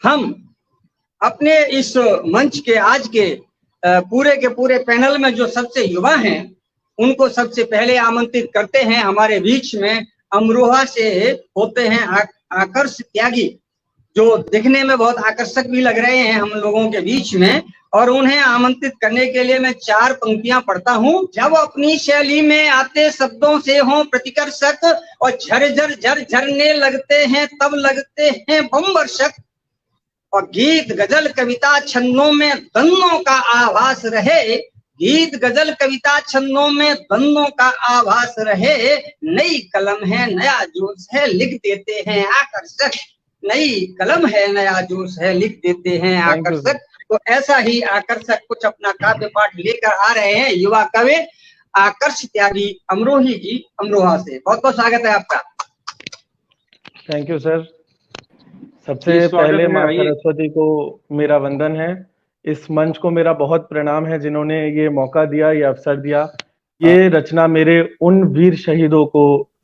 हम अपने इस मंच के आज के पूरे के पूरे पैनल में जो सबसे युवा हैं, उनको सबसे पहले आमंत्रित करते हैं। हमारे बीच में अमरोहा से होते हैं आकर्ष त्यागी, जो दिखने में बहुत आकर्षक भी लग रहे हैं हम लोगों के बीच में, और उन्हें आमंत्रित करने के लिए मैं 4 पंक्तियां पढ़ता हूं। जब अपनी शैली में आते शब्दों से हों प्रतिकर्षक और झरझर झरझरने लगते हैं, तब लगते हैं बम वर्षक। और गीत गजल कविता छंदों में दन्नों का आभास रहे, गीत गजल कविता छंदों में दन्नों का आभास रहे। नई कलम है नया जोश है लिख देते हैं आकर्षक, नई कलम है नया जोश है लिख देते हैं आकर्षक। तो ऐसा ही आकर्षक कुछ अपना काव्य पाठ लेकर आ रहे हैं युवा कवि आकर्ष त्यागी अमरोही जी, अमरोहा से। बहुत बहुत स्वागत है आपका। Thank you sir. सबसे पहले माँ सरस्वती को मेरा वंदन है। इस मंच को मेरा बहुत प्रणाम है जिन्होंने ये मौका दिया, ये अवसर दिया। ये रचना मेरे उन वीर शहीदों को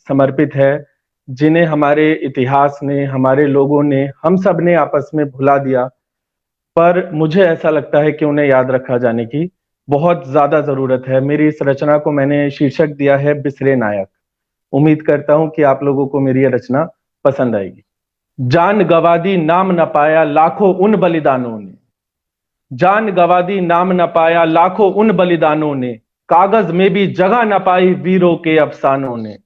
समर्पित है जिन्हें हमारे इतिहास ने, हमारे लोगों ने, हम सब ने आपस में भुला दिया, पर मुझे ऐसा लगता है कि उन्हें याद रखा जाने की बहुत ज्यादा जरूरत है। मेरी इस रचना को मैंने शीर्षक दिया है बिसरे नायक। उम्मीद करता हूं कि आप लोगों को मेरी यह रचना पसंद आएगी। जान गवादी नाम न पाया लाखों उन बलिदानों ने, जान गवादी नाम न पाया लाखों उन बलिदानों ने, कागज में भी जगह न पाई वीरों के अफसानों ने।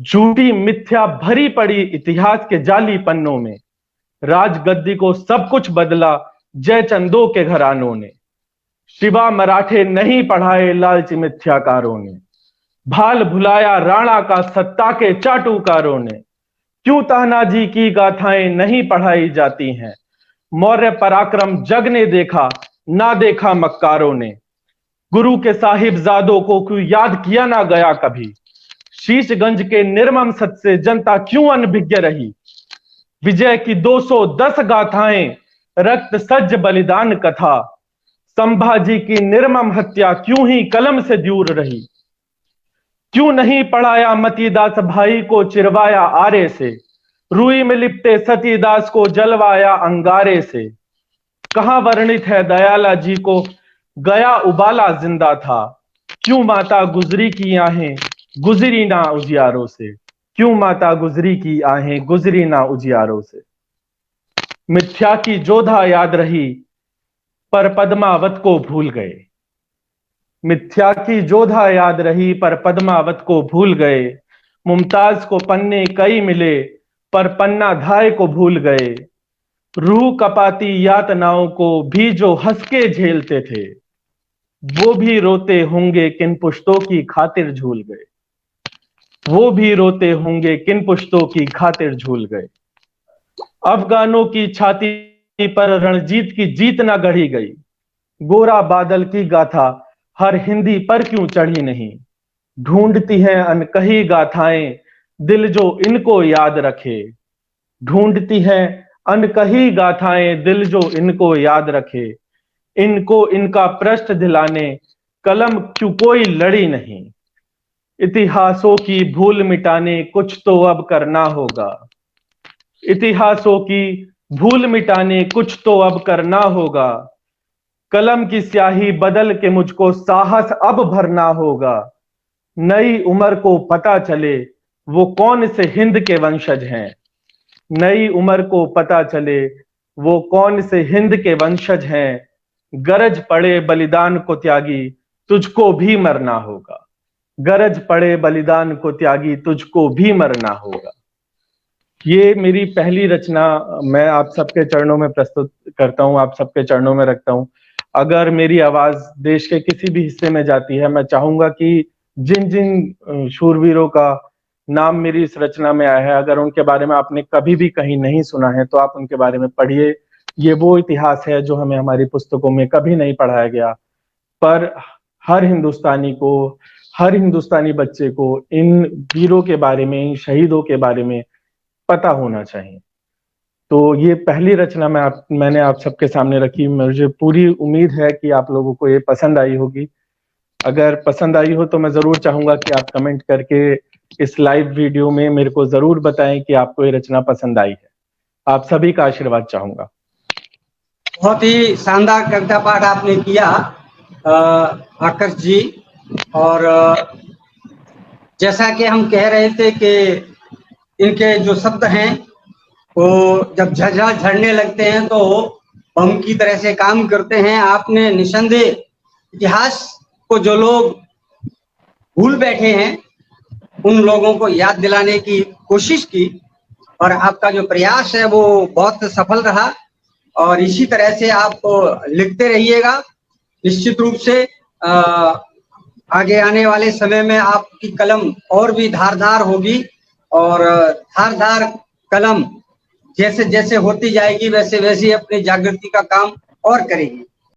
झूठी मिथ्या भरी पड़ी इतिहास के जाली पन्नों में, राजगद्दी को सब कुछ बदला जयचंदों के घरानों ने। शिवा मराठे नहीं पढ़ाए लालची मिथ्याकारों ने, भाल भुलाया राणा का सत्ता के चाटुकारों ने। क्यों तानाजी की गाथाएं नहीं पढ़ाई जाती हैं, मौर्य पराक्रम जग ने देखा ना देखा मक्कारों ने। गुरु के साहिबजादों को क्यों याद किया ना गया कभी, शीशगंज के निर्मम सत्य से जनता क्यों अनभिज्ञ रही। विजय की 210 गाथाएं रक्त सज्ज बलिदान कथा, संभाजी की निर्मम हत्या क्यों ही कलम से दूर रही। क्यों नहीं पढ़ाया मतीदास भाई को चिरवाया आरे से, रुई में लिपटे सतीदास को जलवाया अंगारे से। कहां वर्णित है दयाला जी को गया उबाला जिंदा था, क्यों माता गुजरी की आहें गुजरी ना उजियारों से, क्यों माता गुजरी की आहें गुजरी ना उजियारों से। मिथ्या की जोधा याद रही पर पद्मावत को भूल गए, मिथ्या की जोधा याद रही पर पद्मावत को भूल गए। मुमताज को पन्ने कई मिले पर पन्ना धाय को भूल गए। रूह कपाती यातनाओं को भी जो हंस के झेलते थे, वो भी रोते होंगे किन पुश्तों की खातिर झूल गए, वो भी रोते होंगे किन पुश्तों की खातिर झूल गए। अफगानों की छाती पर रणजीत की जीत ना गढ़ी गई, गोरा बादल की गाथा हर हिंदी पर क्यों चढ़ी नहीं। ढूंढती हैं अनकही गाथाएं दिल जो इनको याद रखे, ढूंढती हैं अनकही गाथाएं दिल जो इनको याद रखे। इनको इनका पृष्ठ दिलाने कलम क्यों कोई लड़ी नहीं। इतिहासों की भूल मिटाने कुछ तो अब करना होगा, इतिहासों की भूल मिटाने कुछ तो अब करना होगा। कलम की स्याही बदल के मुझको साहस अब भरना होगा। नई उम्र को पता चले वो कौन से हिंद के वंशज हैं, नई उम्र को पता चले वो कौन से हिंद के वंशज हैं। गरज पड़े बलिदान को त्यागी तुझको भी मरना होगा, गरज पड़े बलिदान को त्यागी तुझको भी मरना होगा। ये मेरी पहली रचना मैं आप सबके चरणों में प्रस्तुत करता हूं, आप सबके चरणों में रखता हूं। अगर मेरी आवाज देश के किसी भी हिस्से में जाती है, मैं चाहूंगा कि जिन जिन शूरवीरों का नाम मेरी इस रचना में आया है, अगर उनके बारे में आपने कभी भी कहीं नहीं सुना है तो आप उनके बारे में पढ़िए। ये वो इतिहास है जो हमें हमारी पुस्तकों में कभी नहीं पढ़ाया गया, पर हर हिंदुस्तानी को, हर हिंदुस्तानी बच्चे को इन वीरों के बारे में, इन शहीदों के बारे में पता होना चाहिए। तो ये पहली रचना मैंने आप सबके सामने रखी। मुझे पूरी उम्मीद है कि आप लोगों को ये पसंद आई होगी। अगर पसंद आई हो तो मैं जरूर चाहूंगा कि आप कमेंट करके इस लाइव वीडियो में मेरे को जरूर बताएं कि आपको ये रचना पसंद आई है। आप सभी का आशीर्वाद चाहूंगा। बहुत ही शानदार कविता पाठ आपने किया आकर्ष जी। और जैसा कि हम कह रहे थे कि इनके जो शब्द हैं वो जब झरझर झड़ने लगते हैं तो बम की तरह से काम करते हैं। आपने निसंदेह इतिहास को जो लोग भूल बैठे हैं उन लोगों को याद दिलाने की कोशिश की, और आपका जो प्रयास है वो बहुत सफल रहा। और इसी तरह से आप लिखते रहिएगा। निश्चित रूप से आगे आने वाले समय में आपकी कलम और भी धारदार होगी, और धारदार कलम जैसे जैसे होती जाएगी वैसे वैसे अपनी जागृति का काम और करेगी।